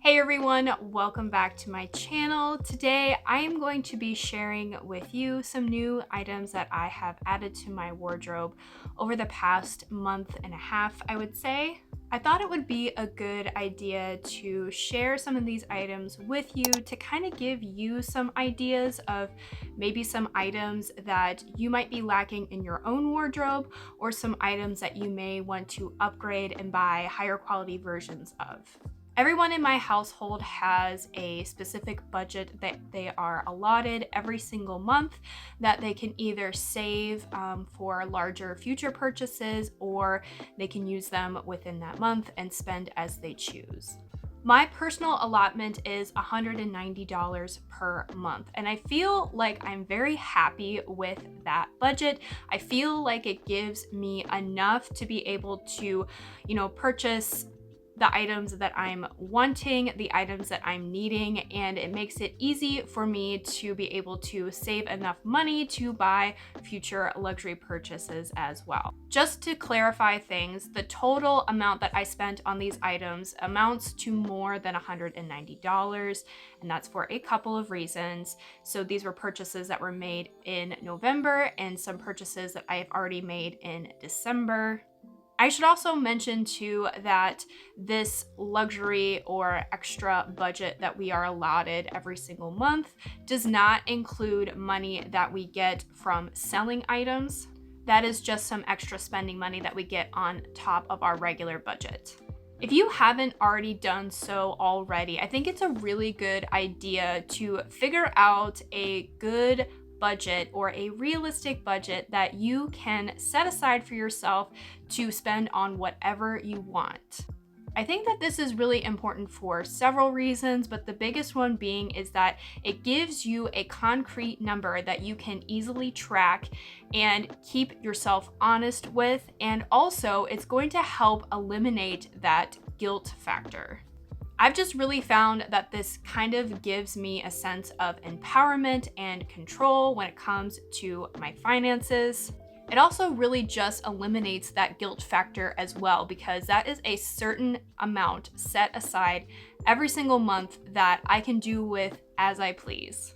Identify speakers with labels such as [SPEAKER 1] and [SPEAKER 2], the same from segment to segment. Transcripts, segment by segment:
[SPEAKER 1] Hey everyone, welcome back to my channel. Today I am going to be sharing with you some new items that I have added to my wardrobe over the past month and a half, I would say. I thought it would be a good idea to share some of these items with you to kind of give you some ideas of maybe some items that you might be lacking in your own wardrobe, or some items that you may want to upgrade and buy higher quality versions of. Everyone in my household has a specific budget that they are allotted every single month that they can either save for larger future purchases, or they can use them within that month and spend as they choose. My personal allotment is $190 per month, and I feel like I'm very happy with that budget. I feel like it gives me enough to be able to, purchase the items that I'm wanting, the items that I'm needing, and it makes it easy for me to be able to save enough money to buy future luxury purchases as well. Just to clarify things, the total amount that I spent on these items amounts to more than $190, and that's for a couple of reasons. So these were purchases that were made in November and some purchases that I have already made in December. I should also mention too that this luxury or extra budget that we are allotted every single month does not include money that we get from selling items. That is just some extra spending money that we get on top of our regular budget. If you haven't already done so already, I think it's a really good idea to figure out a good budget or a realistic budget that you can set aside for yourself to spend on whatever you want. I think that this is really important for several reasons, but the biggest one being is that it gives you a concrete number that you can easily track and keep yourself honest with, and also it's going to help eliminate that guilt factor. I've just really found that this kind of gives me a sense of empowerment and control when it comes to my finances. It also really just eliminates that guilt factor as well, because that is a certain amount set aside every single month that I can do with as I please.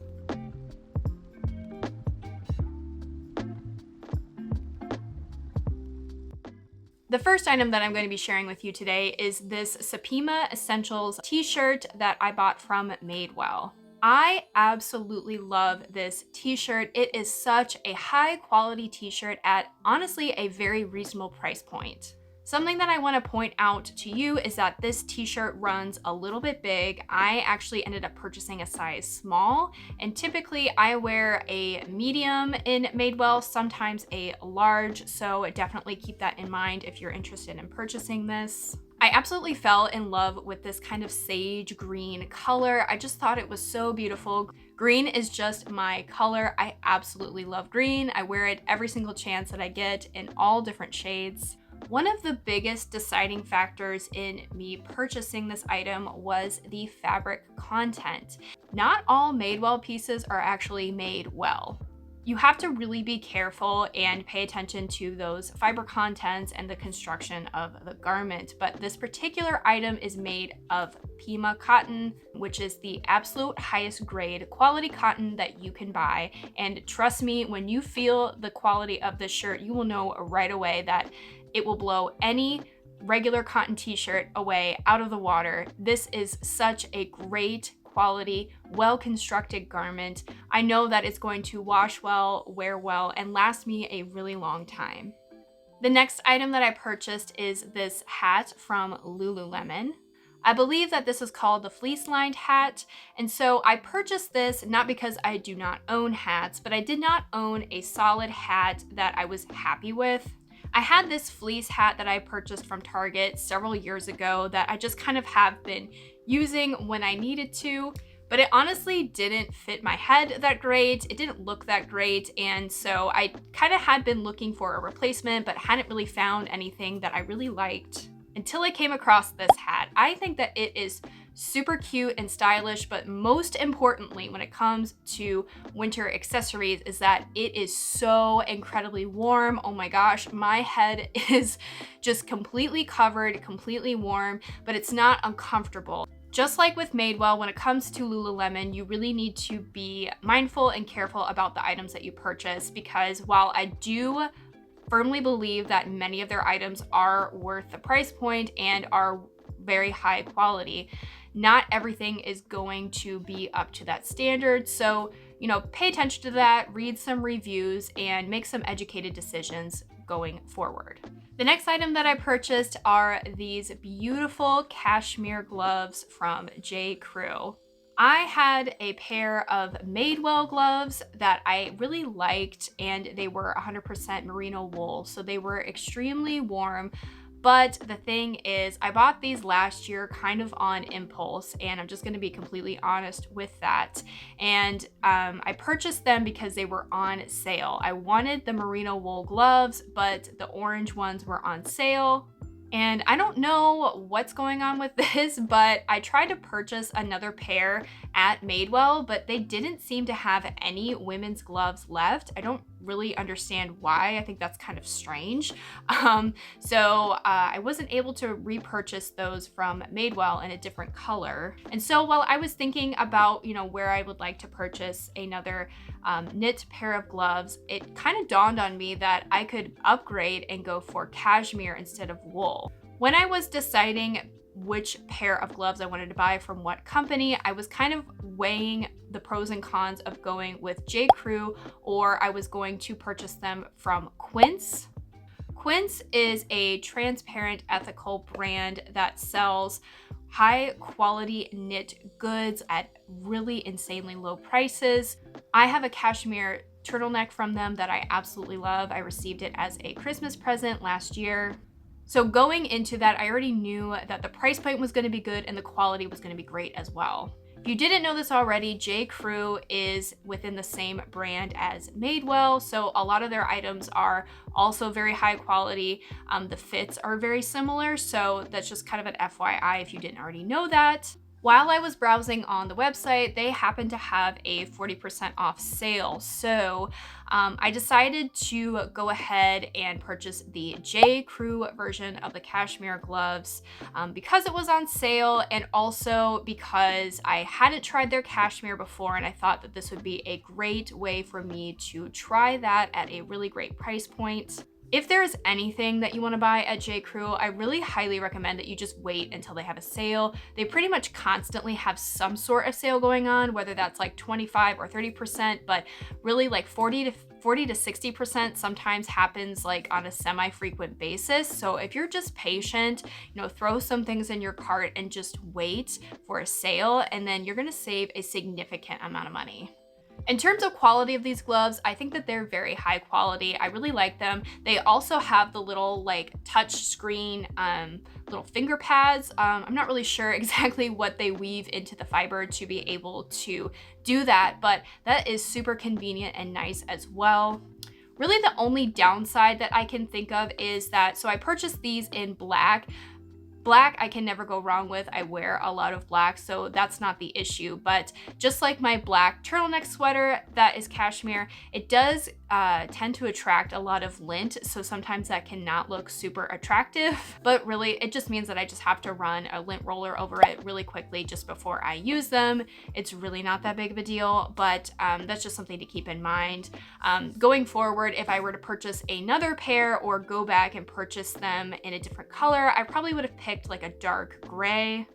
[SPEAKER 1] The first item that I'm going to be sharing with you today is this Supima Essentials t-shirt that I bought from Madewell. I absolutely love this t-shirt. It is such a high quality t-shirt at honestly a very reasonable price point. Something that I want to point out to you is that this t-shirt runs a little bit big. I actually ended up purchasing a size small, and typically I wear a medium in Madewell, sometimes a large, so definitely keep that in mind if you're interested in purchasing this. I absolutely fell in love with this kind of sage green color. I just thought it was so beautiful. Green is just my color. I absolutely love green. I wear it every single chance that I get in all different shades. One of the biggest deciding factors in me purchasing this item was the fabric content. Not all Madewell pieces are actually made well. You have to really be careful and pay attention to those fiber contents and the construction of the garment. But this particular item is made of Pima cotton, which is the absolute highest grade quality cotton that you can buy. And trust me, when you feel the quality of this shirt, you will know right away that it will blow any regular cotton t-shirt away out of the water. This is such a great quality, well-constructed garment. I know that it's going to wash well, wear well, and last me a really long time. The next item that I purchased is this hat from Lululemon. I believe that this is called the fleece-lined hat, and so I purchased this not because I do not own hats, but I did not own a solid hat that I was happy with. I had this fleece hat that I purchased from Target several years ago that I just kind of have been using when I needed to, but it honestly didn't fit my head that great. It didn't look that great, and so I kind of had been looking for a replacement but hadn't really found anything that I really liked until I came across this hat. I think that it is super cute and stylish, but most importantly when it comes to winter accessories is that it is so incredibly warm. Oh my gosh, my head is just completely covered, completely warm, but it's not uncomfortable. Just like with Madewell, when it comes to Lululemon, you really need to be mindful and careful about the items that you purchase, because while I do firmly believe that many of their items are worth the price point and are very high quality, not everything is going to be up to that standard. So, pay attention to that, read some reviews, and make some educated decisions going forward. The next item that I purchased are these beautiful cashmere gloves from J. Crew. I had a pair of Madewell gloves that I really liked, and they were 100% merino wool, so they were extremely warm. But the thing is, I bought these last year kind of on impulse, and I'm just going to be completely honest with that. And I purchased them because they were on sale. I wanted the merino wool gloves, but the orange ones were on sale. And I don't know what's going on with this, but I tried to purchase another pair at Madewell, but they didn't seem to have any women's gloves left. I don't really understand why. I think that's kind of strange. So I wasn't able to repurchase those from Madewell in a different color. And so while I was thinking about, where I would like to purchase another knit pair of gloves, it kind of dawned on me that I could upgrade and go for cashmere instead of wool. When I was deciding which pair of gloves I wanted to buy from what company, I was kind of weighing the pros and cons of going with J. Crew, or I was going to purchase them from Quince. Quince is a transparent, ethical brand that sells high quality knit goods at really insanely low prices. I have a cashmere turtleneck from them that I absolutely love. I received it as a Christmas present last year. So going into that, I already knew that the price point was going to be good and the quality was going to be great as well. If you didn't know this already, J. Crew is within the same brand as Madewell, so a lot of their items are also very high quality. The fits are very similar, so that's just kind of an FYI if you didn't already know that. While I was browsing on the website, they happened to have a 40% off sale. So I decided to go ahead and purchase the J. Crew version of the cashmere gloves because it was on sale, and also because I hadn't tried their cashmere before, and I thought that this would be a great way for me to try that at a really great price point. If there's anything that you want to buy at J. Crew, I really highly recommend that you just wait until they have a sale. They pretty much constantly have some sort of sale going on, whether that's like 25 or 30%, but really like 40 to 60% sometimes happens like on a semi-frequent basis. So if you're just patient, throw some things in your cart and just wait for a sale, and then you're going to save a significant amount of money. In terms of quality of these gloves, I think that they're very high quality. I really like them. They also have the little touch screen little finger pads. I'm not really sure exactly what they weave into the fiber to be able to do that, but that is super convenient and nice as well. Really the only downside that I can think of is that, so I purchased these in black. Black, I can never go wrong with. I wear a lot of black, so that's not the issue. But just like my black turtleneck sweater that is cashmere, it does tend to attract a lot of lint, so sometimes that cannot look super attractive. But really, it just means that I just have to run a lint roller over it really quickly just before I use them. It's really not that big of a deal, but that's just something to keep in mind. Going forward, if I were to purchase another pair or go back and purchase them in a different color, I probably would have picked like a dark gray,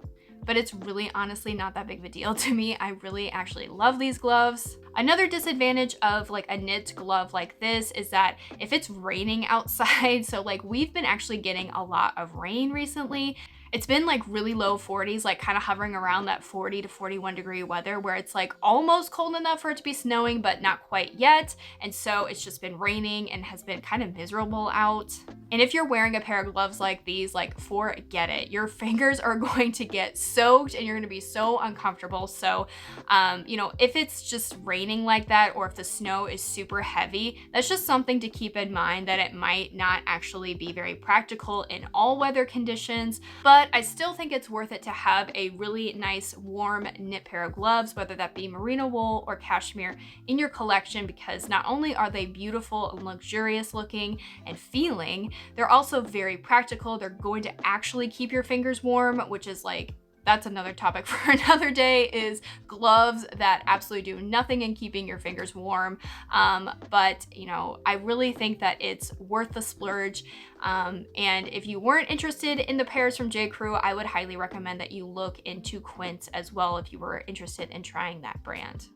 [SPEAKER 1] but it's really honestly not that big of a deal to me. I really actually love these gloves. Another disadvantage of like a knit glove like this is that if it's raining outside, so like we've been actually getting a lot of rain recently. It's been like really low 40s, like kind of hovering around that 40 to 41 degree weather where it's like almost cold enough for it to be snowing, but not quite yet. And so it's just been raining and has been kind of miserable out. And if you're wearing a pair of gloves like these, like forget it. Your fingers are going to get soaked and you're going to be so uncomfortable. So, if it's just raining like that, or if the snow is super heavy, that's just something to keep in mind, that it might not actually be very practical in all weather conditions. But I still think it's worth it to have a really nice warm knit pair of gloves, whether that be merino wool or cashmere, in your collection, because not only are they beautiful and luxurious looking and feeling, they're also very practical. They're going to actually keep your fingers warm, which is like, that's another topic for another day, is gloves that absolutely do nothing in keeping your fingers warm. But you know, I really think that it's worth the splurge. And if you weren't interested in the pairs from J. Crew, I would highly recommend that you look into Quince as well if you were interested in trying that brand.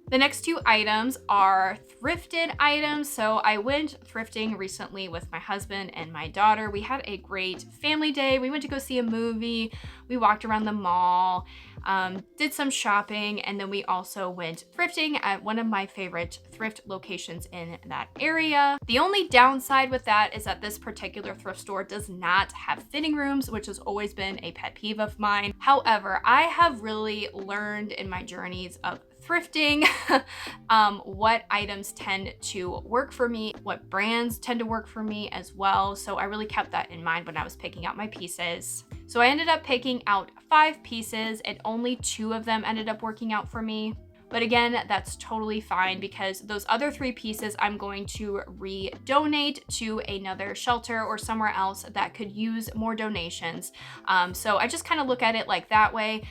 [SPEAKER 1] The next two items are thrifted items. So I went thrifting recently with my husband and my daughter. We had a great family day. We went to go see a movie. We walked around the mall, did some shopping, and then we also went thrifting at one of my favorite thrift locations in that area. The only downside with that is that this particular thrift store does not have fitting rooms, which has always been a pet peeve of mine. However, I have really learned in my journeys of thrifting what items tend to work for me, what brands tend to work for me as well. So I really kept that in mind when I was picking out my pieces. So I ended up picking out 5 pieces and only 2 of them ended up working out for me. But again, that's totally fine because those other 3 pieces I'm going to re-donate to another shelter or somewhere else that could use more donations. So I just kind of look at it like that way.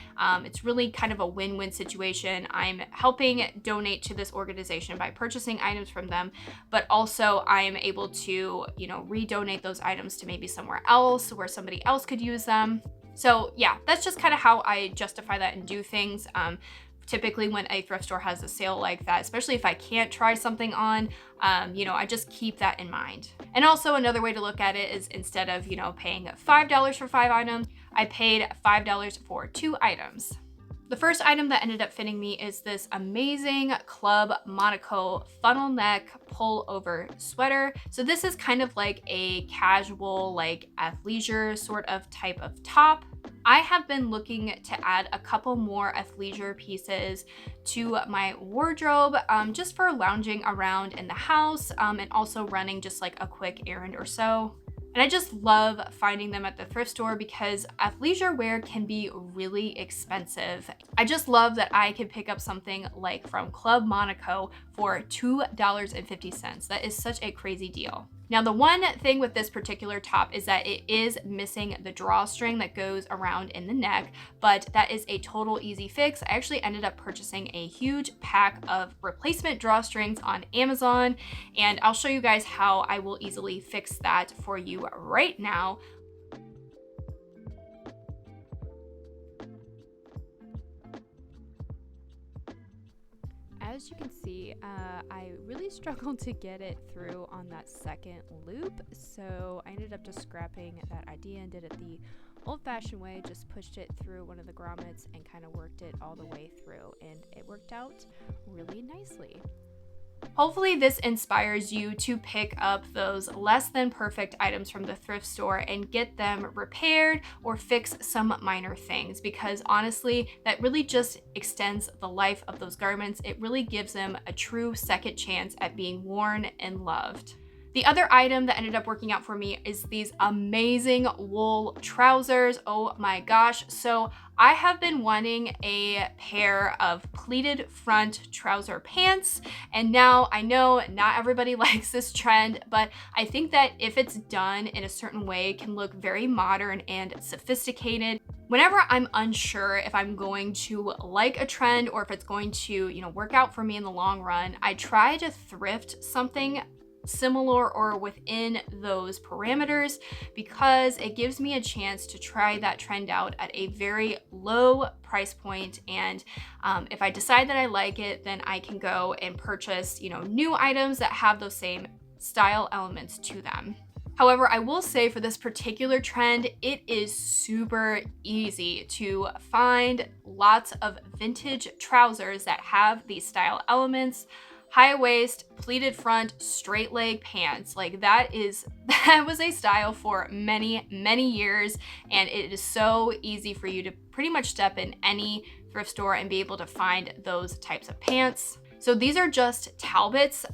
[SPEAKER 1] It's really kind of a win-win situation. I'm helping donate to this organization by purchasing items from them, but also I am able to, you know, re-donate those items to maybe somewhere else where somebody else could use them. So yeah, that's just kind of how I justify that and do things. Typically when a thrift store has a sale like that, especially if I can't try something on, you know, I just keep that in mind. And also another way to look at it is instead of, you know, paying $5 for 5 items, I paid $5 for 2 items. The first item that ended up fitting me is this amazing Club Monaco funnel neck pullover sweater. So this is kind of like a casual, like athleisure sort of type of top. I have been looking to add a couple more athleisure pieces to my wardrobe, just for lounging around in the house, and also running just like a quick errand or so. And I just love finding them at the thrift store because athleisure wear can be really expensive. I just love that I can pick up something like from Club Monaco for $2.50. That is such a crazy deal. Now, the one thing with this particular top is that it is missing the drawstring that goes around in the neck, but that is a total easy fix. I actually ended up purchasing a huge pack of replacement drawstrings on Amazon, and I'll show you guys how I will easily fix that for you right now. As you can see, I really struggled to get it through on that second loop, so I ended up just scrapping that idea and did it the old-fashioned way, just pushed it through one of the grommets and kind of worked it all the way through, and it worked out really nicely. Hopefully this inspires you to pick up those less than perfect items from the thrift store and get them repaired or fix some minor things, because honestly, that really just extends the life of those garments. It really gives them a true second chance at being worn and loved. The other item that ended up working out for me is these amazing wool trousers. Oh my gosh. So I have been wanting a pair of pleated front trouser pants, and now I know not everybody likes this trend, but I think that if it's done in a certain way, it can look very modern and sophisticated. Whenever I'm unsure if I'm going to like a trend or if it's going to, you know, work out for me in the long run, I try to thrift something similar or within those parameters, because it gives me a chance to try that trend out at a very low price point. And if I decide that I like it, then I can go and purchase, you know, new items that have those same style elements to them. However, I will say for this particular trend, it is super easy to find lots of vintage trousers that have these style elements. High waist, pleated front, straight leg pants. Like that was a style for many, many years. And it is so easy for you to pretty much step in any thrift store and be able to find those types of pants. So these are just Talbot's,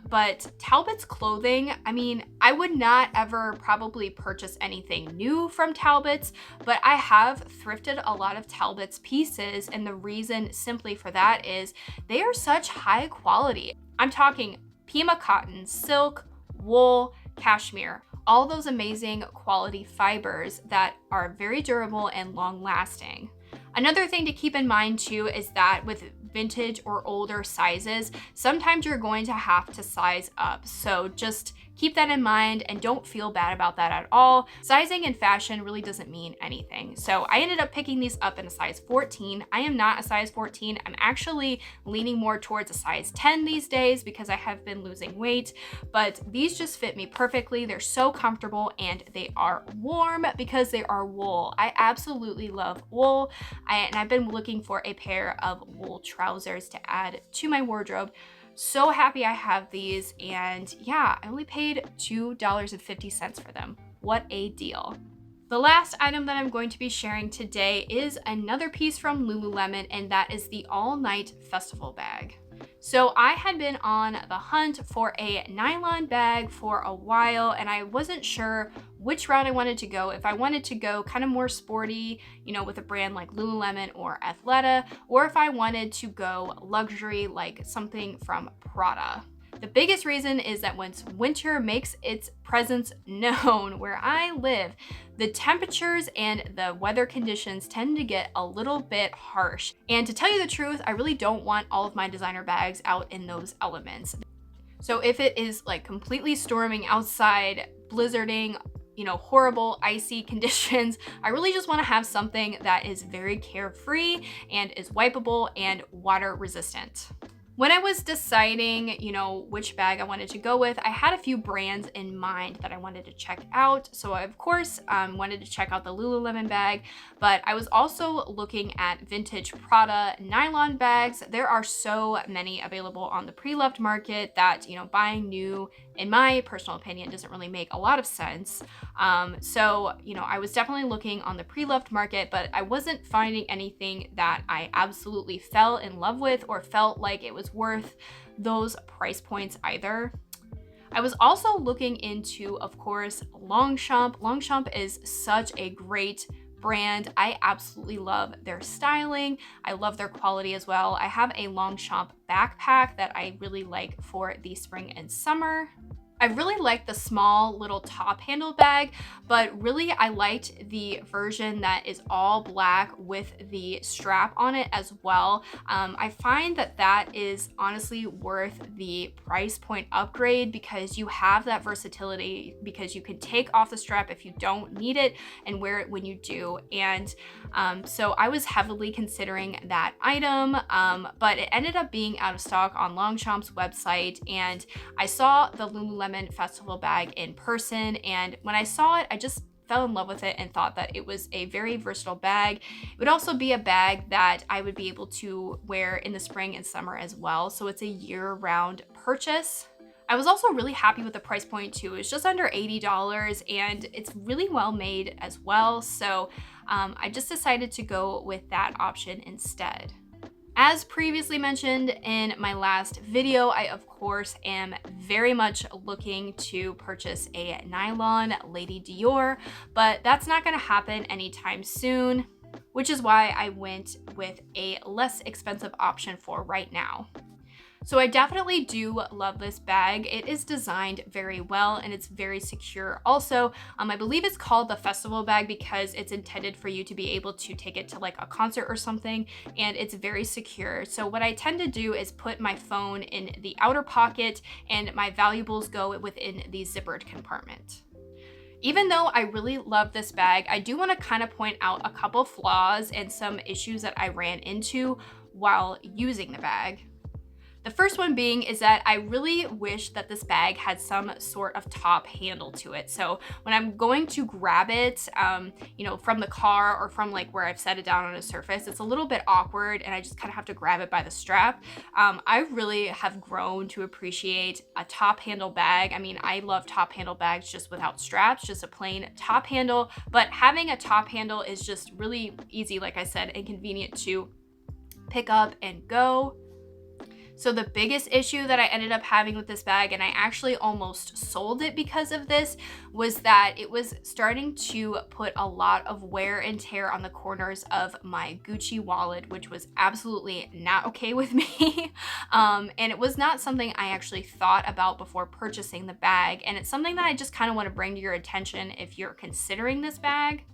[SPEAKER 1] but Talbot's clothing, I mean, I would not ever probably purchase anything new from Talbot's, but I have thrifted a lot of Talbot's pieces, and the reason simply for that is they are such high quality. I'm talking Pima cotton, silk, wool, cashmere, all those amazing quality fibers that are very durable and long lasting. Another thing to keep in mind too is that with vintage or older sizes, sometimes you're going to have to size up. So just keep that in mind and don't feel bad about that at all. Sizing in fashion really doesn't mean anything. So I ended up picking these up in a size 14. I am not a size 14. I'm actually leaning more towards a size 10 these days because I have been losing weight, but these just fit me perfectly. They're so comfortable and they are warm because they are wool. I absolutely love wool. And I've been looking for a pair of wool trousers to add to my wardrobe. So happy I have these, and yeah, I only paid $2.50 for them. What a deal. The last item that I'm going to be sharing today is another piece from Lululemon, and that is the All Night Festival bag. So I had been on the hunt for a nylon bag for a while, and I wasn't sure which route I wanted to go. If I wanted to go kind of more sporty, you know, with a brand like Lululemon or Athleta, or if I wanted to go luxury like something from Prada. The biggest reason is that once winter makes its presence known where I live, the temperatures and the weather conditions tend to get a little bit harsh. And to tell you the truth, I really don't want all of my designer bags out in those elements. So if it is like completely storming outside, blizzarding, you know, horrible icy conditions, I really just want to have something that is very carefree and is wipeable and water resistant. When I was deciding, you know, which bag I wanted to go with, I had a few brands in mind that I wanted to check out. So I, of course, wanted to check out the Lululemon bag, but I was also looking at vintage Prada nylon bags. There are so many available on the pre-loved market that, you know, buying new, in my personal opinion, doesn't really make a lot of sense. So, you know, I was definitely looking on the pre-loved market, but I wasn't finding anything that I absolutely fell in love with or felt like it was worth those price points either. I was also looking into, of course, Longchamp. Longchamp is such a great brand. I absolutely love their styling. I love their quality as well. I have a Longchamp backpack that I really like for the spring and summer. I really liked the small little top handle bag, but really I liked the version that is all black with the strap on it as well. I find that that is honestly worth the price point upgrade because you have that versatility, because you can take off the strap if you don't need it and wear it when you do. And so I was heavily considering that item, but it ended up being out of stock on Longchamp's website, and I saw the Lululemon Festival bag in person, and when I saw it, I just fell in love with it and thought that it was a very versatile bag. It would also be a bag that I would be able to wear in the spring and summer as well, so it's a year-round purchase. I was also really happy with the price point too. It's just under $80 and it's really well made as well, so I just decided to go with that option instead. As previously mentioned in my last video, I of course am very much looking to purchase a nylon Lady Dior, but that's not going to happen anytime soon, which is why I went with a less expensive option for right now. So I definitely do love this bag. It is designed very well and it's very secure. Also, I believe it's called the festival bag because it's intended for you to be able to take it to like a concert or something, and it's very secure. So what I tend to do is put my phone in the outer pocket and my valuables go within the zippered compartment. Even though I really love this bag, I do want to kind of point out a couple flaws and some issues that I ran into while using the bag. The first one being is that I really wish that this bag had some sort of top handle to it. So when I'm going to grab it, you know, from the car or from like where I've set it down on a surface, it's a little bit awkward and I just kind of have to grab it by the strap. I really have grown to appreciate a top handle bag. I mean, I love top handle bags just without straps, just a plain top handle, but having a top handle is just really easy, like I said, and convenient to pick up and go. So the biggest issue that I ended up having with this bag, and I actually almost sold it because of this, was that it was starting to put a lot of wear and tear on the corners of my Gucci wallet, which was absolutely not okay with me. And it was not something I actually thought about before purchasing the bag. And it's something that I just kind of want to bring to your attention if you're considering this bag.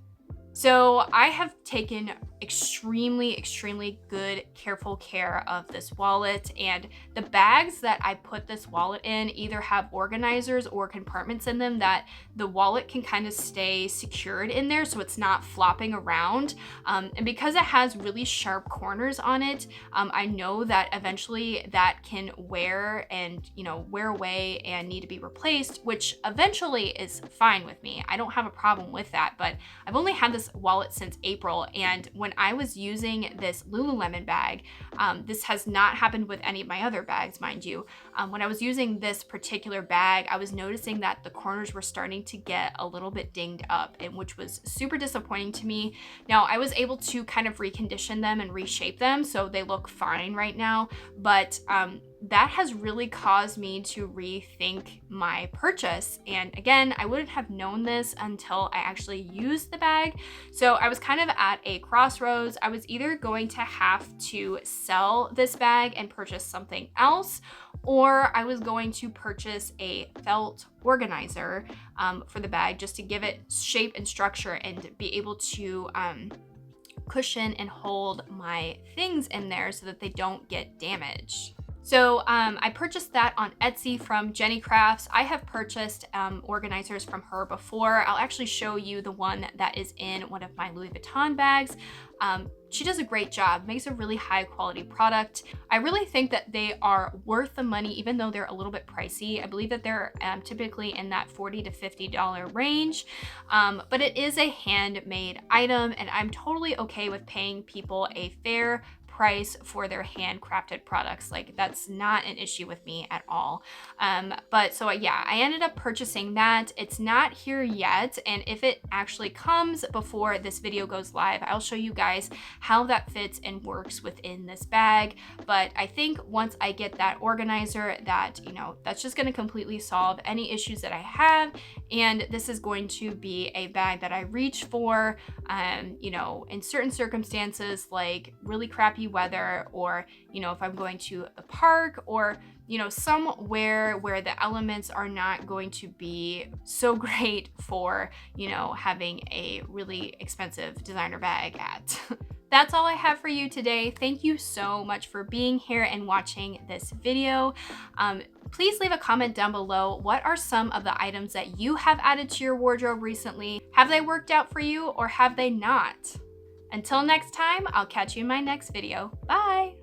[SPEAKER 1] So I have taken extremely good, careful care of this wallet. And the bags that I put this wallet in either have organizers or compartments in them that the wallet can kind of stay secured in there so it's not flopping around. And because it has really sharp corners on it, I know that eventually that can wear and, wear away and need to be replaced, which eventually is fine with me. I don't have a problem with that, but I've only had this wallet since April. And when I was using this Lululemon bag, this has not happened with any of my other bags, mind you. When I was using this particular bag, I was noticing that the corners were starting to get a little bit dinged up, and which was super disappointing to me. Now, I was able to kind of recondition them and reshape them so they look fine right now, but that has really caused me to rethink my purchase. And again, I wouldn't have known this until I actually used the bag. So I was kind of at a crossroads. I was either going to have to sell this bag and purchase something else, or I was going to purchase a felt organizer for the bag just to give it shape and structure and be able to cushion and hold my things in there so that they don't get damaged. So I purchased that on Etsy from Jenny Crafts. I have purchased organizers from her before. I'll actually show you the one that is in one of my Louis Vuitton bags. She does a great job, makes a really high quality product. I really think that they are worth the money, even though they're a little bit pricey. I believe that they're typically in that $40 to $50 range, but it is a handmade item, and I'm totally okay with paying people a fair price for their handcrafted products. Like, that's not an issue with me at all. But so yeah, I ended up purchasing that. It's not here yet, and if it actually comes before this video goes live, I'll show you guys how that fits and works within this bag. But I think once I get that organizer, that that's just going to completely solve any issues that I have, and this is going to be a bag that I reach for in certain circumstances, like really crappy weather, or if I'm going to the park, or somewhere where the elements are not going to be so great for having a really expensive designer bag at. That's all I have for you today. Thank you so much for being here and watching this video. Please leave a comment down below. What are some of the items that you have added to your wardrobe recently? Have they worked out for you, or have they not? Until next time, I'll catch you in my next video. Bye!